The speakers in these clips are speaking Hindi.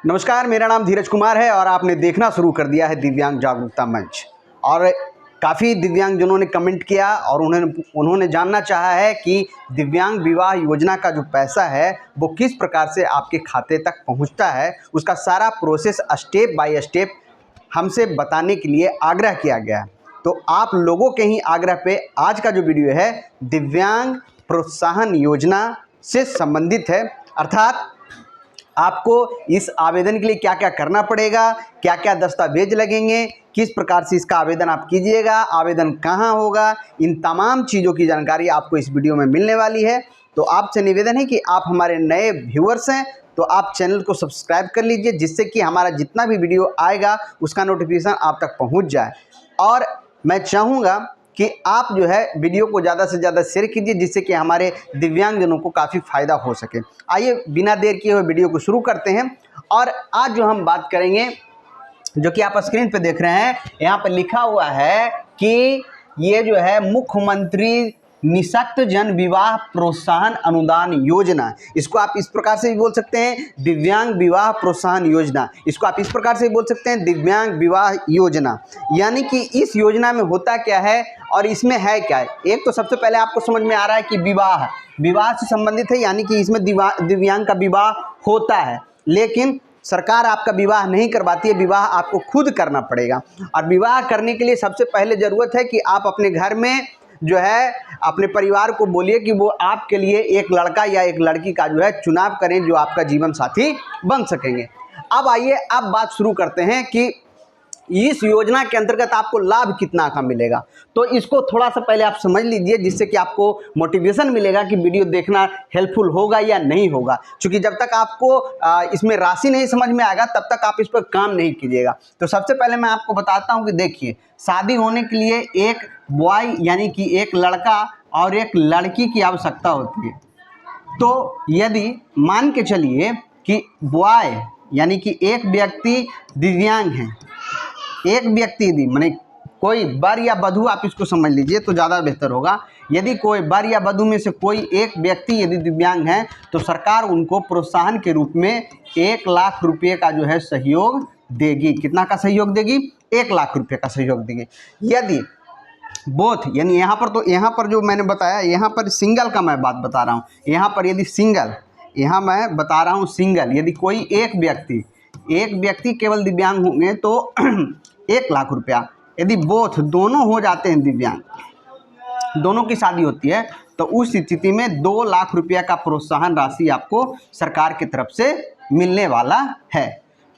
नमस्कार, मेरा नाम धीरज कुमार है और आपने देखना शुरू कर दिया है दिव्यांग जागरूकता मंच। और काफ़ी दिव्यांगजनों ने कमेंट किया और उन्होंने जानना चाहा है कि दिव्यांग विवाह योजना का जो पैसा है वो किस प्रकार से आपके खाते तक पहुंचता है, उसका सारा प्रोसेस स्टेप बाय स्टेप हमसे बताने के लिए आग्रह किया गया है। तो आप लोगों के ही आग्रह पे आज का जो वीडियो है दिव्यांग प्रोत्साहन योजना से संबंधित है। अर्थात आपको इस आवेदन के लिए क्या क्या करना पड़ेगा, क्या क्या दस्तावेज लगेंगे, किस प्रकार से इसका आवेदन आप कीजिएगा, आवेदन कहाँ होगा, इन तमाम चीज़ों की जानकारी आपको इस वीडियो में मिलने वाली है। तो आपसे निवेदन है कि आप हमारे नए व्यूअर्स हैं तो आप चैनल को सब्सक्राइब कर लीजिए, जिससे कि हमारा जितना भी वीडियो आएगा उसका नोटिफिकेशन आप तक पहुँच जाए। और मैं चाहूँगा कि आप जो है वीडियो को ज़्यादा से ज़्यादा शेयर कीजिए, जिससे कि हमारे दिव्यांगजनों को काफ़ी फ़ायदा हो सके। आइए बिना देर किए हुए वीडियो को शुरू करते हैं। और आज जो हम बात करेंगे, जो कि आप स्क्रीन पे देख रहे हैं, यहाँ पर लिखा हुआ है कि ये जो है मुख्यमंत्री निःशक्त जन विवाह प्रोत्साहन अनुदान योजना, इसको आप इस प्रकार से भी बोल सकते हैं दिव्यांग विवाह प्रोत्साहन योजना, इसको आप इस प्रकार से भी बोल सकते हैं दिव्यांग विवाह योजना। यानी कि इस योजना में होता क्या है और इसमें है क्या है। एक तो सबसे पहले आपको समझ में आ रहा है कि विवाह से संबंधित है, यानी कि इसमें दिव्यांग का विवाह होता है, लेकिन सरकार आपका विवाह नहीं करवाती है, विवाह आपको खुद करना पड़ेगा। और विवाह करने के लिए सबसे पहले ज़रूरत है कि आप अपने घर में जो है अपने परिवार को बोलिए कि वो आपके लिए एक लड़का या एक लड़की का जो है चुनाव करें, जो आपका जीवन साथी बन सकेंगे। अब आइए अब बात शुरू करते हैं कि इस योजना के अंतर्गत आपको लाभ कितना का मिलेगा। तो इसको थोड़ा सा पहले आप समझ लीजिए, जिससे कि आपको मोटिवेशन मिलेगा कि वीडियो देखना हेल्पफुल होगा या नहीं होगा। क्योंकि जब तक आपको इसमें राशि नहीं समझ में आएगा तब तक आप इस पर काम नहीं कीजिएगा। तो सबसे पहले मैं आपको बताता हूं कि देखिए, शादी होने के लिए एक बॉय यानी कि एक लड़का और एक लड़की की आवश्यकता होती है। तो यदि मान के चलिए कि बॉय यानी कि एक व्यक्ति दिव्यांग है, एक व्यक्ति यदि माने कोई वर या वधू, आप इसको समझ लीजिए तो ज़्यादा बेहतर होगा। यदि कोई वर या वधू में से कोई एक व्यक्ति यदि दिव्यांग है तो सरकार उनको प्रोत्साहन के रूप में 1 लाख रुपये का जो है सहयोग देगी। कितना का सहयोग देगी? 1 लाख रुपये का सहयोग देगी। यदि बोथ यानी यहाँ पर जो मैंने बताया, यहाँ पर सिंगल का मैं बात बता रहा हूँ, यहाँ पर यदि सिंगल, यहाँ मैं बता रहा हूँ सिंगल, यदि कोई एक व्यक्ति केवल दिव्यांग होंगे तो 1 लाख रुपया। यदि बोथ दोनों हो जाते हैं दिव्यांग, दोनों की शादी होती है, तो उस स्थिति में 2 लाख रुपया का प्रोत्साहन राशि आपको सरकार की तरफ से मिलने वाला है।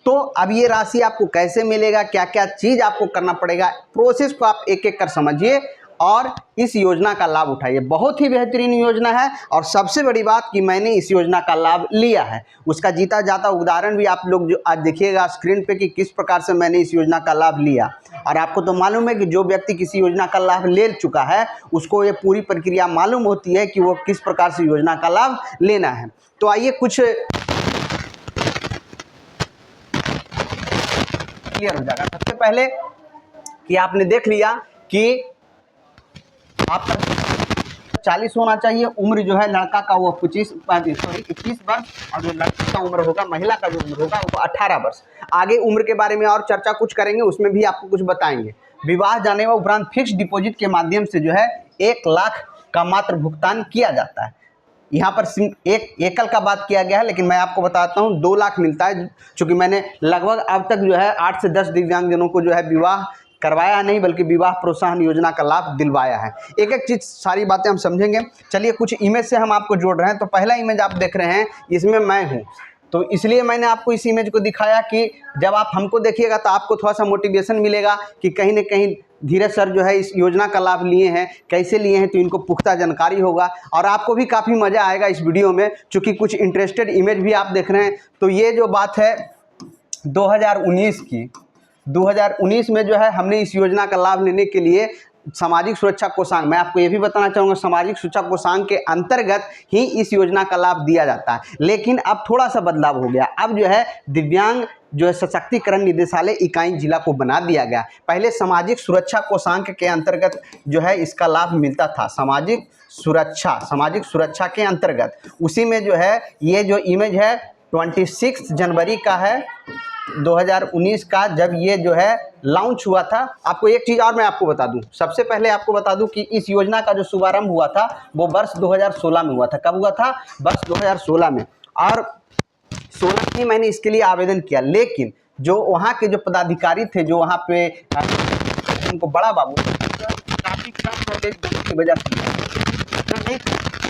तो अब ये राशि आपको कैसे मिलेगा, क्या क्या चीज़ आपको करना पड़ेगा, प्रोसेस को आप एक एक कर समझिए और इस योजना का लाभ उठाइए। बहुत ही बेहतरीन योजना है और सबसे बड़ी बात कि मैंने इस योजना का लाभ लिया है, उसका जीता जाता उदाहरण भी आप लोग जो आज देखिएगा स्क्रीन पे कि किस प्रकार से मैंने इस योजना का लाभ लिया। और आपको तो मालूम है कि जो व्यक्ति किसी योजना का लाभ ले चुका है उसको ये पूरी प्रक्रिया मालूम होती है कि वो किस प्रकार से योजना का लाभ लेना है। तो आइए कुछ क्लियर हो जाएगा। सबसे पहले कि आपने देख लिया कि आपका 40 होना चाहिए, उम्र जो है लड़का का वो 21 वर्ष और जो लड़की का उम्र होगा, महिला का जो उम्र होगा वो 18 वर्ष। आगे उम्र के बारे में और चर्चा कुछ करेंगे, उसमें भी आपको कुछ बताएंगे। विवाह जाने व उपरांत फिक्स डिपॉजिट के माध्यम से जो है 1 लाख का मात्र भुगतान किया जाता है। यहाँ पर एक एकल का बात किया गया है, लेकिन मैं आपको बताता हूँ 2 लाख मिलता है, क्योंकि मैंने लगभग अब तक जो है 8 से 10 दिव्यांगजनों को जो है विवाह करवाया नहीं बल्कि विवाह प्रोत्साहन योजना का लाभ दिलवाया है। एक एक चीज़ सारी बातें हम समझेंगे। चलिए कुछ इमेज से हम आपको जोड़ रहे हैं। तो पहला इमेज आप देख रहे हैं, इसमें मैं हूँ, तो इसलिए मैंने आपको इस इमेज को दिखाया कि जब आप हमको देखिएगा तो आपको थोड़ा सा मोटिवेशन मिलेगा कि कहीं ना कहीं धीरज सर जो है इस योजना का लाभ लिए हैं, कैसे लिए हैं, तो इनको पुख्ता जानकारी होगा और आपको भी काफ़ी मज़ा आएगा इस वीडियो में, चूँकि कुछ इंटरेस्टेड इमेज भी आप देख रहे हैं। तो ये जो बात है 2019 की, 2019 में जो है हमने इस योजना का लाभ लेने के लिए सामाजिक सुरक्षा कोषांग, मैं आपको ये भी बताना चाहूँगा सामाजिक सुरक्षा कोषांग के अंतर्गत ही इस योजना का लाभ दिया जाता है। लेकिन अब थोड़ा सा बदलाव हो गया, अब जो है दिव्यांग जो है सशक्तिकरण निदेशालय इकाई जिला को बना दिया गया। पहले सामाजिक सुरक्षा कोषांग के अंतर्गत जो है इसका लाभ मिलता था, सामाजिक सुरक्षा के अंतर्गत। उसी में जो है ये जो इमेज है 26 जनवरी का है 2019 का जब ये जो है लॉन्च हुआ था। आपको एक चीज़ और मैं आपको बता दूं, सबसे पहले आपको बता दूं कि इस योजना का जो शुभारंभ हुआ था वो वर्ष 2016 में हुआ था। कब हुआ था? वर्ष 2016 में। और 16 में मैंने इसके लिए आवेदन किया, लेकिन जो वहाँ के जो पदाधिकारी थे, जो वहाँ पे उनको बड़ा बाबू काफ़ी कम नॉलेज की वजह से,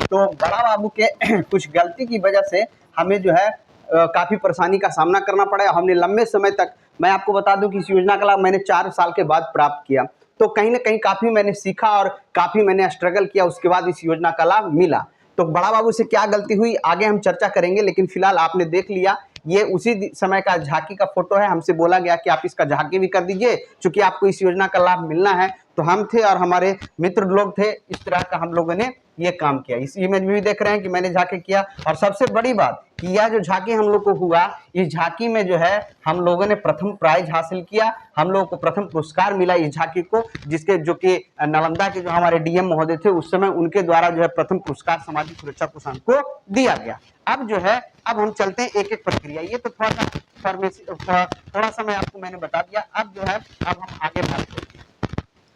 तो बड़ा बाबू के कुछ गलती की वजह से हमें जो है काफ़ी परेशानी का सामना करना पड़ा। हमने लंबे समय तक, मैं आपको बता दूं कि इस योजना का लाभ मैंने 4 साल के बाद प्राप्त किया, तो कहीं ना कहीं काफ़ी मैंने सीखा और काफ़ी मैंने स्ट्रगल किया, उसके बाद इस योजना का लाभ मिला। तो बड़ा बाबू से क्या गलती हुई आगे हम चर्चा करेंगे, लेकिन फिलहाल आपने देख लिया, ये उसी समय का झांकी का फोटो है। हमसे बोला गया कि आप इसका झांकी भी कर दीजिए, क्योंकि आपको इस योजना का लाभ मिलना है। तो हम थे और हमारे मित्र लोग थे, इस तरह का हम लोगों ने ये काम किया। इस इमेज में भी देख रहे हैं कि मैंने झांकी किया। और सबसे बड़ी बात कि यह जो झांकी हम लोग को हुआ, इस झांकी में जो है हम लोगों ने प्रथम प्राइज हासिल किया, हम लोगों को प्रथम पुरस्कार मिला इस झांकी को, जिसके जो कि नालंदा के जो हमारे डीएम महोदय थे उस समय, उनके द्वारा जो है प्रथम पुरस्कार सामाजिक सुरक्षा कोषांग को दिया गया। अब जो है, अब हम चलते हैं एक एक प्रक्रिया। ये तो थोड़ा सा मैं आपको मैंने बता दिया। अब जो है, अब हम आगे बढ़ते हैं।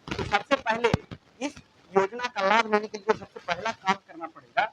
तो सबसे पहले इस योजना का लाभ लेने के लिए सबसे पहला काम करना पड़ेगा,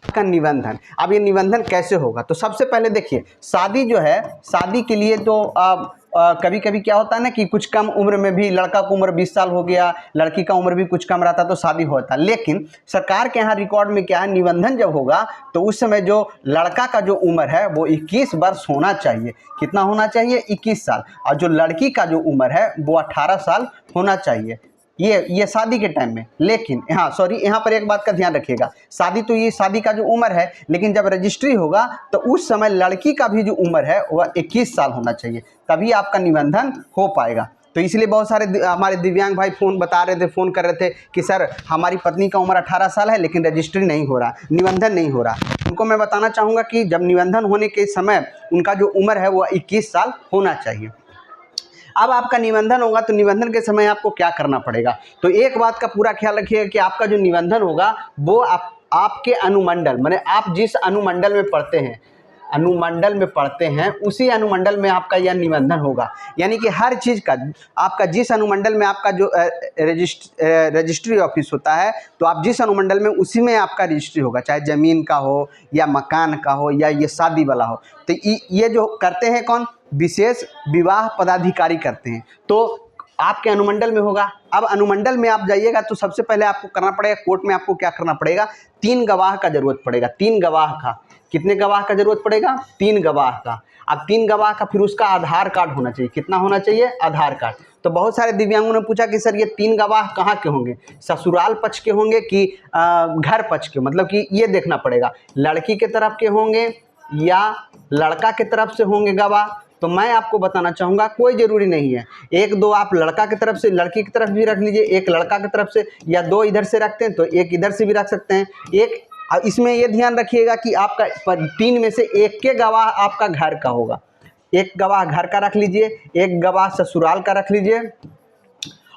का निबंधन। अब ये निबंधन कैसे होगा? तो सबसे पहले देखिए, शादी जो है, शादी के लिए तो कभी कभी क्या होता है ना कि कुछ कम उम्र में भी, लड़का की उम्र 20 साल हो गया, लड़की का उम्र भी कुछ कम रहता तो शादी होता। लेकिन सरकार के यहाँ रिकॉर्ड में क्या है, निबंधन जब होगा तो उस समय जो लड़का का जो उम्र है वो 21 वर्ष होना चाहिए। कितना होना चाहिए? 21 साल। और जो लड़की का जो उम्र है वो 18 साल होना चाहिए, ये शादी के टाइम में। लेकिन हाँ सॉरी, यहाँ पर एक बात का ध्यान रखिएगा, शादी तो ये शादी का जो उम्र है, लेकिन जब रजिस्ट्री होगा तो उस समय लड़की का भी जो उम्र है वह 21 साल होना चाहिए, तभी आपका निबंधन हो पाएगा। तो इसलिए बहुत सारे हमारे दिव्यांग भाई फ़ोन कर रहे थे कि सर हमारी पत्नी का उम्र 18 साल है लेकिन रजिस्ट्री नहीं हो रहा, निबंधन नहीं हो रहा। उनको मैं बताना चाहूँगा कि जब निबंधन होने के समय उनका जो उम्र है वह 21 साल होना चाहिए। अब आपका निबंधन होगा तो निबंधन के समय आपको क्या करना पड़ेगा? तो एक बात का पूरा ख्याल रखिएगा कि आपका जो निबंधन होगा वो आपके अनुमंडल, माने आप जिस अनुमंडल में पढ़ते हैं उसी अनुमंडल में आपका यह निबंधन होगा। यानी कि हर चीज़ का आपका जिस अनुमंडल में आपका जो रजिस्ट्री ऑफिस होता है, तो आप जिस अनुमंडल में उसी में आपका रजिस्ट्री होगा, चाहे ज़मीन का हो या मकान का हो या ये शादी वाला हो। तो ये जो करते हैं कौन? विशेष विवाह पदाधिकारी करते हैं। तो आपके अनुमंडल में होगा। अब अनुमंडल में आप जाइएगा तो सबसे पहले आपको करना पड़ेगा, कोर्ट में आपको क्या करना पड़ेगा? 3 गवाह का जरूरत पड़ेगा। 3 गवाह का, कितने गवाह का जरूरत पड़ेगा? 3 गवाह का। अब 3 गवाह का फिर उसका आधार कार्ड होना चाहिए। कितना होना चाहिए? आधार कार्ड। तो बहुत सारे दिव्यांगों ने पूछा कि सर ये 3 गवाह कहाँ के होंगे, ससुराल पक्ष के होंगे कि घर पक्ष के? मतलब कि ये देखना पड़ेगा लड़की के तरफ के होंगे या लड़का के तरफ से होंगे गवाह। तो मैं आपको बताना चाहूँगा कोई ज़रूरी नहीं है, 1-2 आप लड़का की तरफ से, लड़की की तरफ भी रख लीजिए, एक लड़का की तरफ से, या 2 इधर से रखते हैं तो एक इधर से भी रख सकते हैं। एक इसमें ये ध्यान रखिएगा कि आपका 3 में से एक के गवाह आपका घर का होगा। एक गवाह घर का रख लीजिए, एक गवाह ससुराल का रख लीजिए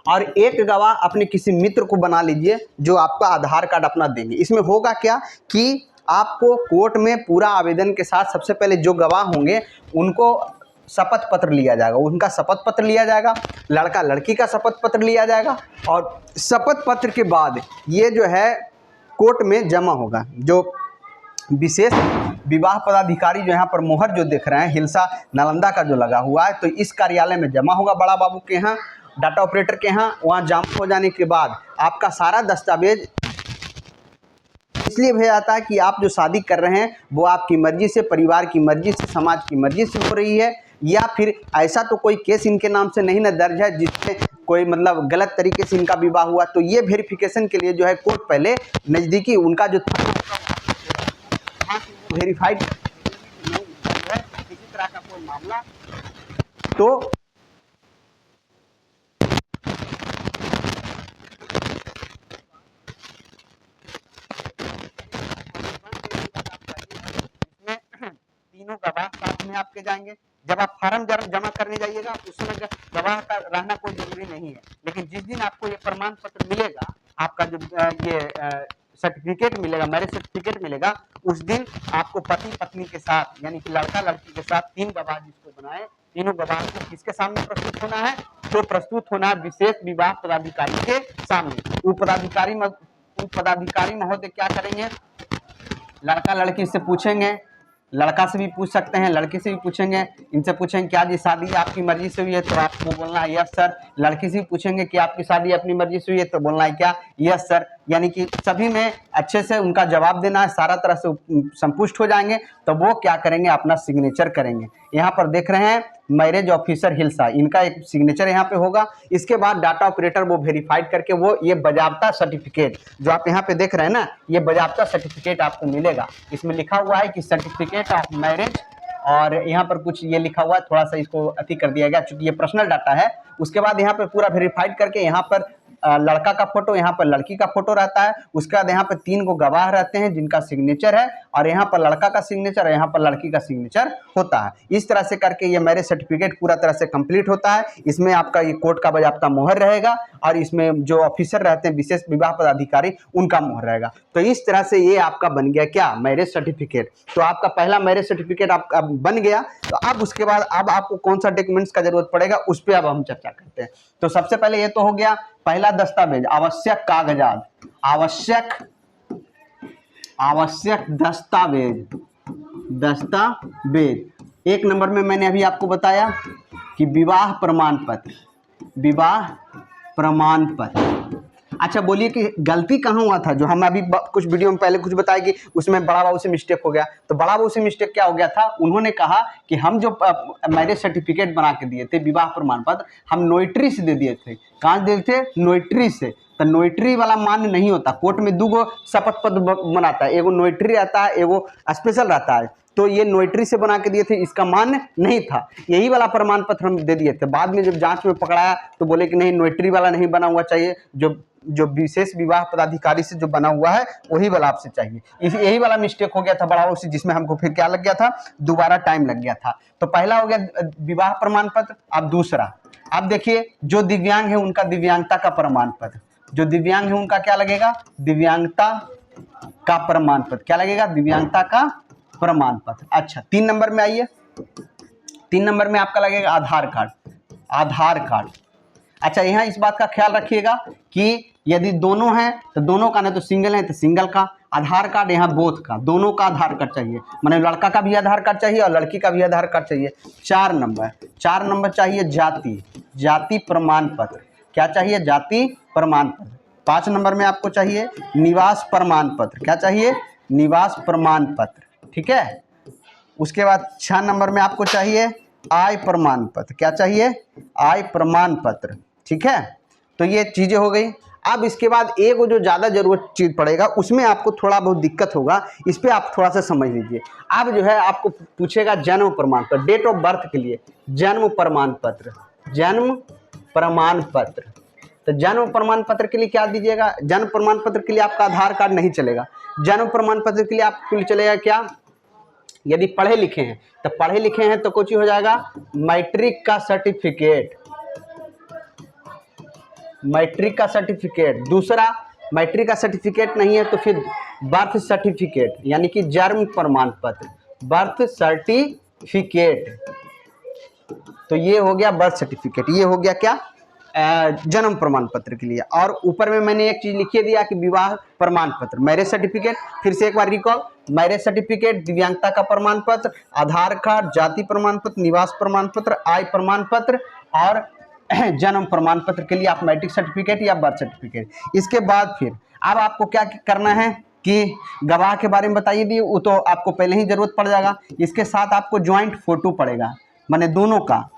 और एक गवाह अपने किसी मित्र को बना लीजिए जो आपका आधार कार्ड अपना देंगे। इसमें होगा क्या कि आपको कोर्ट में पूरा आवेदन के साथ सबसे पहले जो गवाह होंगे उनको शपथ पत्र लिया जाएगा, उनका शपथ पत्र लिया जाएगा, लड़का लड़की का शपथ पत्र लिया जाएगा और शपथ पत्र के बाद ये जो है कोर्ट में जमा होगा। जो विशेष विवाह पदाधिकारी जो यहाँ पर मोहर जो देख रहे हैं हिलसा नालंदा का जो लगा हुआ है, तो इस कार्यालय में जमा होगा बड़ा बाबू के यहाँ, डाटा ऑपरेटर के यहाँ। वहाँ जमा हो जाने के बाद आपका सारा दस्तावेज इसलिए भेजा जाता है कि आप जो शादी कर रहे हैं वो आपकी मर्जी से, परिवार की मर्जी से, समाज की मर्जी से हो रही है, या फिर ऐसा तो कोई केस इनके नाम से नहीं ना दर्ज है जिससे कोई मतलब गलत तरीके से इनका विवाह हुआ। तो ये वेरिफिकेशन के लिए जो है कोर्ट पहले नज़दीकी उनका जो वहाँ से वेरीफाइड नहीं है किसी तरह का कोई मामला तो तीनों गवाह साथ में आपके जाएंगे। जब आप फॉर्म जमा करने जाइएगा उस समय गवाह का रहना कोई जरूरी नहीं है, लेकिन जिस दिन आपको ये प्रमाण पत्र मिलेगा, आपका जो ये सर्टिफिकेट मिलेगा, मैरिज सर्टिफिकेट मिलेगा, उस दिन आपको पति पत्नी के साथ यानी कि लड़का लड़की के साथ तीन गवाह जिसको बनाए, तीनों गवाह को किसके सामने प्रस्तुत होना है? तो प्रस्तुत होना है विशेष विवाह पदाधिकारी के सामने। वो पदाधिकारी महोदय क्या करेंगे? लड़का लड़की से पूछेंगे, लड़का से भी पूछ सकते हैं, लड़की से भी पूछेंगे, इनसे पूछेंगे क्या जी शादी आपकी मर्जी से हुई है, तो आपको बोलना है यस सर। लड़की से भी पूछेंगे कि आपकी शादी अपनी मर्जी से हुई है, तो बोलना है क्या? Yes sir. यानी कि सभी में अच्छे से उनका जवाब देना है, सारा तरह से संतुष्ट हो जाएंगे तो वो क्या करेंगे? अपना सिग्नेचर करेंगे। यहाँ पर देख रहे हैं मैरिज ऑफिसर हिल्सा, इनका एक सिग्नेचर यहाँ पे होगा। इसके बाद डाटा ऑपरेटर वो वेरीफाइड करके वो ये बजाबता सर्टिफिकेट जो आप यहाँ पे देख रहे हैं ना, ये बजाबता सर्टिफिकेट आपको मिलेगा। इसमें लिखा हुआ है कि सर्टिफिकेट ऑफ मैरिज, और यहाँ पर कुछ ये लिखा हुआ है, थोड़ा सा इसको अति कर दिया गया क्योंकि ये पर्सनल डाटा है। उसके बाद यहाँ पर पूरा वेरीफाइड करके यहाँ पर लड़का का फोटो, यहाँ पर लड़की का फोटो रहता है। उसके बाद यहाँ पर तीन को गवाह रहते हैं जिनका सिग्नेचर है, और यहाँ पर लड़का का सिग्नेचर और यहाँ पर लड़की का सिग्नेचर होता है। इस तरह से करके ये मैरिज सर्टिफिकेट पूरा तरह से कंप्लीट होता है। इसमें आपका ये कोर्ट का बजाबता मोहर रहेगा, और इसमें जो ऑफिसर रहते हैं विशेष विवाह पदाधिकारी उनका मोहर रहेगा। तो इस तरह से ये आपका बन गया क्या? Marriage certificate. तो आपका पहला मैरिज सर्टिफिकेट आपका बन गया। तो अब उसके बाद अब आपको कौन सा डॉक्यूमेंट्स का जरूरत पड़ेगा उस पर अब हम चर्चा करते हैं। तो सबसे पहले ये तो हो गया पहला दस्तावेज, आवश्यक कागजात, आवश्यक दस्तावेज। एक नंबर में मैंने अभी आपको बताया कि विवाह प्रमाण पत्र। अच्छा बोलिए कि गलती कहाँ हुआ था? जो हम अभी कुछ वीडियो में पहले कुछ बताया कि उसमें बड़ा बाबू से मिस्टेक हो गया। तो बड़ा बाबू से मिस्टेक क्या हो गया था? उन्होंने कहा कि हम जो मैरिज सर्टिफिकेट बना के दिए थे, विवाह प्रमाण पत्र, हम नोटरी से दे दिए थे। कहाँ दिए थे? नोटरी से। तो नोटरी वाला मान्य नहीं होता। कोर्ट में दो शपथ पत्र बनाता है, एगो नोटरी रहता है, एगो स्पेशल रहता है। तो ये नोटरी से बना के दिए थे, इसका मान्य नहीं था। यही वाला प्रमाण पत्र हम दे दिए थे। बाद में जब जांच में पकड़ाया तो बोले कि नहीं, नोटरी वाला नहीं बना हुआ चाहिए, जो विशेष विवाह पदाधिकारी से जो बना हुआ है वही वाला आपसे चाहिए। यही वाला मिस्टेक हो गया था बड़ा उसी, जिसमें हमको फिर क्या लग गया था? दोबारा टाइम लग गया था। तो पहला हो गया विवाह प्रमाण पत्र। अब दूसरा, अब देखिए जो दिव्यांग है उनका दिव्यांगता का प्रमाण पत्र। जो दिव्यांग है उनका क्या लगेगा? दिव्यांगता का प्रमाण पत्र। क्या लगेगा? दिव्यांगता का प्रमाण पत्र। अच्छा 3 नंबर में आइए। 3 नंबर में आपका लगेगा आधार कार्ड। अच्छा यहाँ इस बात का ख्याल रखिएगा कि यदि दोनों हैं तो दोनों का, नहीं तो सिंगल है तो सिंगल का। आधार कार्ड यहाँ बोथ का, दोनों का आधार कार्ड चाहिए, माने लड़का का भी आधार कार्ड चाहिए और लड़की का भी आधार कार्ड चाहिए। 4 नंबर चाहिए जाति प्रमाण पत्र। क्या चाहिए? जाति प्रमाण पत्र। 5 नंबर में आपको चाहिए निवास प्रमाण पत्र। क्या चाहिए? निवास प्रमाण पत्र। ठीक है। उसके बाद 6 नंबर में आपको चाहिए आय प्रमाण पत्र। क्या चाहिए? आय प्रमाण पत्र। ठीक है। तो ये चीज़ें हो गई। अब इसके बाद एक जो ज़्यादा जरूरत चीज़ पड़ेगा उसमें आपको थोड़ा बहुत दिक्कत होगा, इस पर आप थोड़ा सा समझ लीजिए। अब जो है आपको पूछेगा जन्म प्रमाण पत्र, डेट ऑफ बर्थ के लिए जन्म प्रमाण पत्र। तो जन्म प्रमाण पत्र के लिए क्या दीजिएगा? जन्म प्रमाण पत्र के लिए आपका आधार कार्ड नहीं चलेगा। जन्म प्रमाण पत्र के लिए आपको चलेगा क्या? यदि पढ़े लिखे हैं तो पढ़े लिखे हैं तो कुछ हो जाएगा मैट्रिक का सर्टिफिकेट। दूसरा मैट्रिक का सर्टिफिकेट नहीं है तो फिर बर्थ सर्टिफिकेट, यानी कि जन्म प्रमाण पत्र, बर्थ सर्टिफिकेट। तो ये हो गया बर्थ सर्टिफिकेट, ये हो गया क्या? जन्म प्रमाण पत्र के लिए। और ऊपर में मैंने एक चीज लिखी दिया कि विवाह प्रमाण पत्र, मैरिज सर्टिफिकेट। फिर से एक बार रिकॉल, मैरिज सर्टिफिकेट, दिव्यांगता का प्रमाण पत्र, आधार कार्ड, जाति प्रमाण पत्र, निवास प्रमाण पत्र, आय प्रमाण पत्र और जन्म प्रमाण पत्र के लिए आप मैट्रिक सर्टिफिकेट या बर्थ सर्टिफिकेट। इसके बाद फिर अब आपको क्या करना है कि गवाह के बारे में बताइए दी, वो तो आपको पहले ही जरूरत पड़ जाएगा। इसके साथ आपको ज्वाइंट फोटो पड़ेगा, माने दोनों का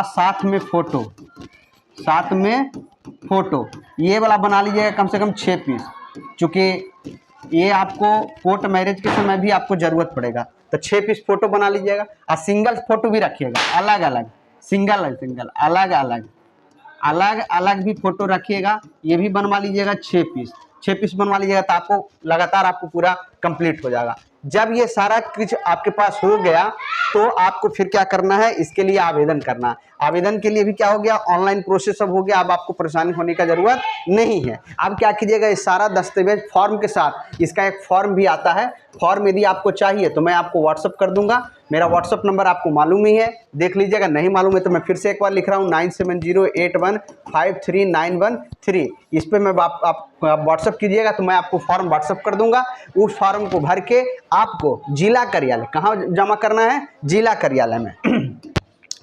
साथ में फोटो ये वाला बना लीजिएगा कम से कम 6 पीस, चूँकि ये आपको कोर्ट मैरिज के समय भी आपको जरूरत पड़ेगा, तो 6 पीस फोटो बना लीजिएगा। और सिंगल फोटो भी रखिएगा, अलग अलग, सिंगल सिंगल, अलग अलग, अलग अलग भी फोटो रखिएगा। ये भी बनवा लीजिएगा 6 पीस, 6 पीस बनवा लीजिएगा, तो आपको लगातार आपको पूरा कंप्लीट हो जाएगा। जब ये सारा कुछ आपके पास हो गया तो आपको फिर क्या करना है, इसके लिए आवेदन करना है। आवेदन के लिए भी क्या हो गया, ऑनलाइन प्रोसेस सब हो गया। अब आपको परेशानी होने का जरूरत नहीं है। अब क्या कीजिएगा, इस सारा दस्तावेज फॉर्म के साथ, इसका एक फॉर्म भी आता है। फॉर्म यदि आपको चाहिए तो मैं आपको व्हाट्सअप कर दूंगा। मेरा व्हाट्सअप नंबर आपको मालूम ही है, देख लीजिएगा। नहीं मालूम है तो मैं फिर से एक बार लिख रहा हूँ, 9708153913। इस पर मैं आप व्हाट्सअप कीजिएगा तो मैं आपको फॉर्म व्हाट्सअप कर दूंगा। उस फॉर्म को भर के आपको जिला कार्यालय, कहाँ जमा करना है, जिला कार्यालय में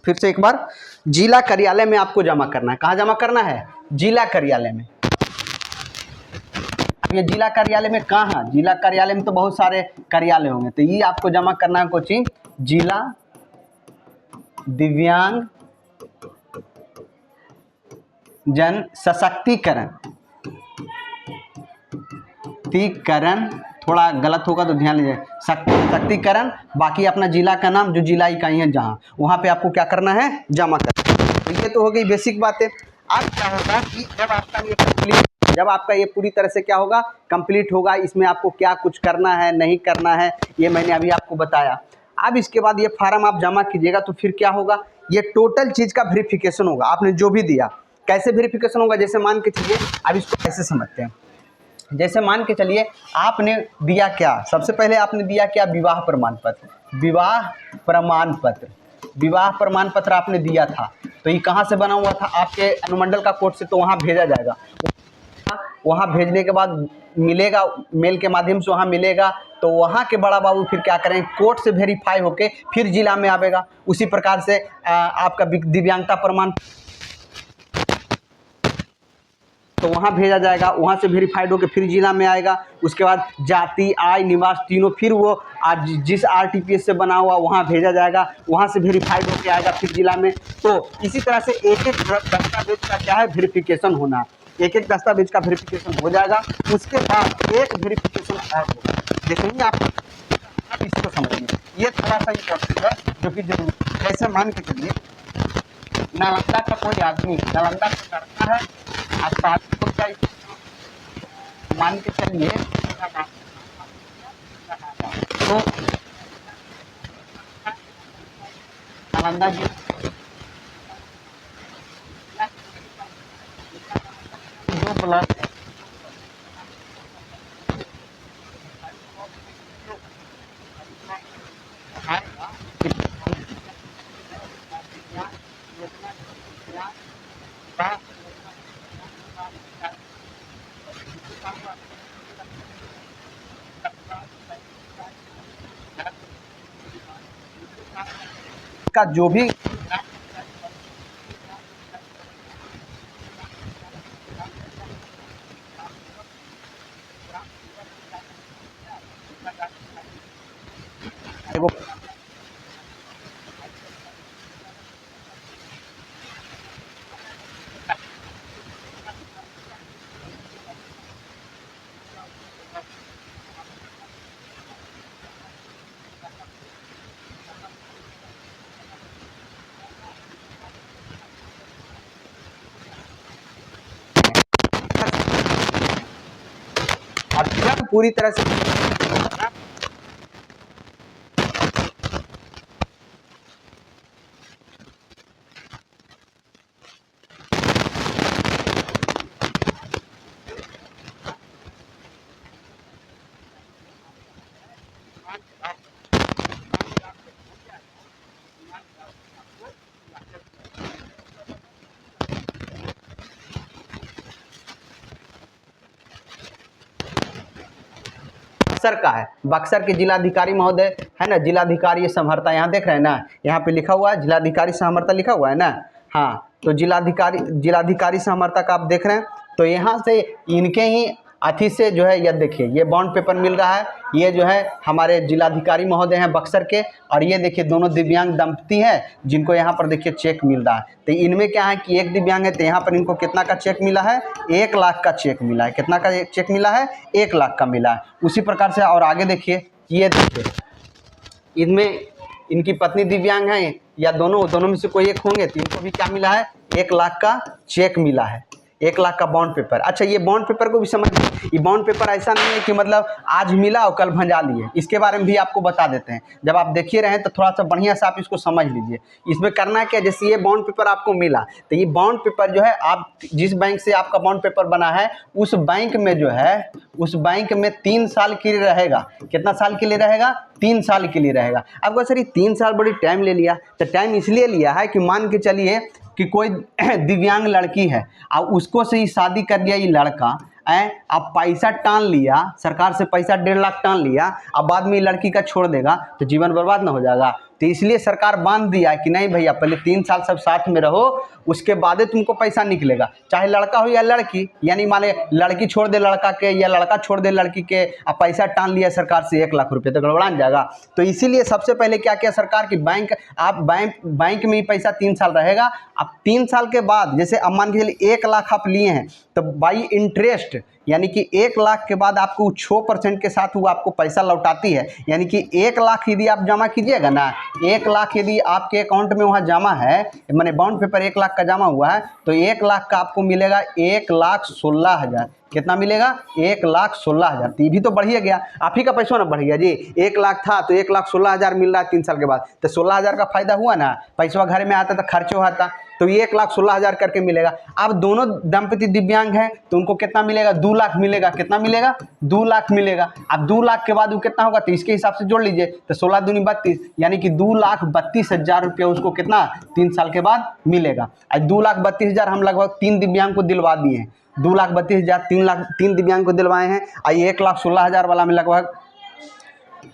फिर से एक बार, जिला कार्यालय में आपको जमा करना है। कहाँ जमा करना है, जिला कार्यालय में। ये जिला कार्यालय में कहाँ, जिला कार्यालय में तो बहुत सारे कार्यालय होंगे, तो ये आपको जमा करना है कोचिंग जिला दिव्यांग जन सशक्तिकरण, थोड़ा गलत होगा तो ध्यान लीजिए, सशक्तिकरण। बाकी अपना जिला का नाम, जो जिला इकाई है जहाँ, वहाँ पे आपको क्या करना है, जमा करना है। तो ये तो हो गई बेसिक बातें। अब क्या होगा कि जब आपका ये कंप्लीट, जब आपका ये पूरी तरह से क्या होगा, कंप्लीट होगा, इसमें आपको क्या कुछ करना है नहीं करना है ये मैंने अभी आपको बताया। अब इसके बाद ये फार्म आप जमा कीजिएगा तो फिर क्या होगा, ये टोटल चीज़ का वेरिफिकेशन होगा। आपने जो भी दिया, कैसे वेरिफिकेशन होगा, जैसे मान के चलिए, अब इसको कैसे समझते हैं। जैसे मान के चलिए आपने दिया क्या, सबसे पहले आपने दिया क्या, विवाह प्रमाण पत्र। विवाह प्रमाण पत्र, विवाह प्रमाण पत्र आपने दिया था, तो ये कहाँ से बना हुआ था, आपके अनुमंडल का कोर्ट से, तो वहाँ भेजा जाएगा। वहाँ भेजने के बाद मिलेगा, मेल के माध्यम से वहाँ मिलेगा, तो वहाँ के बड़ा बाबू फिर क्या करेंगे, कोर्ट से वेरीफाई होके फिर जिला में आवेगा। उसी प्रकार से आपका दिव्यांगता प्रमाण तो वहाँ भेजा जाएगा, वहाँ से वेरीफाइड होकर फिर जिला में आएगा। उसके बाद जाति, आय, निवास तीनों फिर वो आज जिस आरटीपीएस से बना हुआ वहाँ भेजा जाएगा, वहाँ से वेरीफाइड होकर आएगा फिर जिला में। तो इसी तरह से एक एक दस्तावेज का क्या है, वेरिफिकेशन होना, एक एक दस्तावेज का वेरिफिकेशन हो जाएगा। उसके बाद एक वेरिफिकेशन और होगा, देखेंगे आप इसको समझिए, ये थोड़ा सा इंपॉर्टेंट है जो कि जरूरी। जैसे मान के चलिए नालंदा का कोई आदमी नालंदा से करता है, आसपास को क्या मान के चलिए, तो नालंदा जी जो प्लस का जो भी पूरी तरह से बक्सर का है, बक्सर के जिलाधिकारी महोदय है ना, जिलाधिकारी समहर्ता, यहाँ देख रहे हैं ना, यहाँ पे लिखा हुआ है जिलाधिकारी समहर्ता लिखा हुआ है ना। हाँ, तो जिलाधिकारी समहर्ता का आप देख रहे हैं, तो यहाँ से इनके ही अथी से जो है यह देखिए ये बॉन्ड पेपर मिल रहा है। ये जो है हमारे जिलाधिकारी महोदय हैं बक्सर के, और ये देखिए दोनों दिव्यांग दंपति हैं जिनको यहाँ पर देखिए चेक मिल रहा है। तो इनमें क्या है कि एक दिव्यांग है, तो यहाँ पर इनको कितना का चेक मिला है, 1 लाख का चेक मिला है। कितना का चेक मिला है, 1 लाख का मिला है। उसी प्रकार से और आगे देखिए, ये देखिए इनमें इनकी पत्नी दिव्यांग हैं या दोनों में से कोई एक होंगे, तो इनको भी क्या मिला है, 1 लाख का चेक मिला है, 1 लाख का बॉन्ड पेपर। अच्छा, ये बॉन्ड पेपर को भी समझिए, ये बॉन्ड पेपर ऐसा नहीं है कि मतलब आज मिला और कल भंजा लिए। इसके बारे में भी आपको बता देते हैं, जब आप देखिए रहे तो थोड़ा सा बढ़िया से आप इसको समझ लीजिए। इसमें करना क्या, जैसे ये बॉन्ड पेपर आपको मिला, तो ये बॉन्ड पेपर जो है आप जिस बैंक से आपका बॉन्ड पेपर बना है उस बैंक में जो है, उस बैंक में 3 साल के लिए रहेगा। कितना साल के लिए रहेगा, 3 साल के लिए रहेगा। आपको सर ये 3 साल बड़ी टाइम ले लिया, तो टाइम इसलिए लिया है कि मान के चलिए कि कोई दिव्यांग लड़की है और उसको से ही शादी कर लिया ये लड़का, अब पैसा टान लिया, सरकार से पैसा 1.5 लाख टान लिया, अब बाद में ये लड़की का छोड़ देगा तो जीवन बर्बाद ना हो जाएगा। तो इसलिए सरकार बांध दिया कि नहीं भैया, पहले 3 साल सब साथ में रहो, उसके बाद तुमको पैसा निकलेगा, चाहे लड़का हो या लड़की। यानी माने लड़की छोड़ दे लड़का के या लड़का छोड़ दे लड़की के, अब पैसा टान लिया सरकार से 1 लाख रुपये, तो गड़बड़ा जाएगा। तो इसीलिए सबसे पहले क्या किया सरकार की, बैंक में ही पैसा 3 साल रहेगा। अब 3 साल के बाद जैसे अब मान के चलिए 1 लाख आप लिए हैं, तो बाई इंटरेस्ट यानी कि 1 लाख के बाद आपको 6% के साथ वो आपको पैसा लौटाती है। यानी कि 1 लाख यदि आप जमा कीजिएगा ना, 1 लाख यदि आपके अकाउंट में वहाँ जमा है, मैंने बॉन्ड पेपर 1 लाख का जमा हुआ है, तो 1 लाख का आपको मिलेगा 1,16,000। कितना मिलेगा, 1,16,000। तो ये भी तो बढ़िया गया, आप ही का पैसा ना बढ़ गया जी। 1 लाख था तो 1,16,000 मिल रहा है 3 साल के बाद, तो 16,000 का फायदा हुआ ना। पैसा घर में आता तो खर्च होता, तो ये 1,16,000 करके मिलेगा। अब दोनों दंपति दिव्यांग हैं तो उनको कितना मिलेगा, 2 लाख मिलेगा। कितना मिलेगा, 2 लाख मिलेगा। अब 2 लाख के बाद वो कितना होगा, तो इसके हिसाब से जोड़ लीजिए, तो 16 दूनी 32, यानी कि 2,32,000 रुपया उसको कितना 3 साल के बाद मिलेगा। आज 2,32,000 हम लगभग 3 दिव्यांग को दिलवा दिए हैं। 2,32,000 3 दिव्यांग को दिलवाए हैं। आई 1,16,000 वाला में लगभग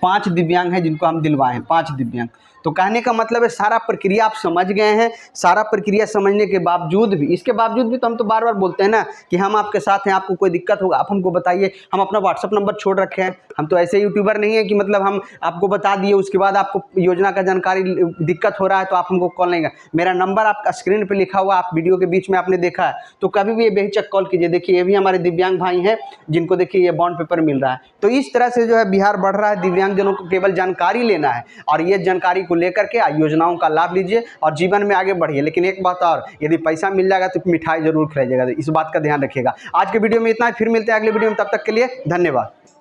5 दिव्यांग हैं जिनको हम दिलवाए हैं, 5 दिव्यांग। तो कहने का मतलब है सारा प्रक्रिया आप समझ गए हैं। सारा प्रक्रिया समझने के बावजूद भी, इसके बावजूद भी तो हम तो बार बार बोलते हैं ना कि हम आपके साथ हैं, आपको कोई दिक्कत होगा आप हमको बताइए। हम अपना व्हाट्सअप नंबर छोड़ रखे हैं। हम तो ऐसे यूट्यूबर नहीं है कि मतलब हम आपको बता दिए उसके बाद आपको योजना का जानकारी दिक्कत हो रहा है तो आप हमको कॉल नहीं कर। मेरा नंबर आपका स्क्रीन पर लिखा हुआ, आप वीडियो के बीच में आपने देखा है, तो कभी भी ये बेहिचक कॉल कीजिए। देखिए ये भी हमारे दिव्यांग भाई हैं जिनको देखिए ये बॉन्ड पेपर मिल रहा है। तो इस तरह से जो है बिहार बढ़ रहा है। दिव्यांगजनों को केवल जानकारी लेना है और ये जानकारी को लेकर के योजनाओं का लाभ लीजिए और जीवन में आगे बढ़िए। लेकिन एक बात और, यदि पैसा मिल जाएगा तो मिठाई जरूर खिलाइएगा, इस बात का ध्यान रखिएगा। आज के वीडियो में इतना ही, फिर मिलते हैं अगले वीडियो में, तब तक के लिए धन्यवाद।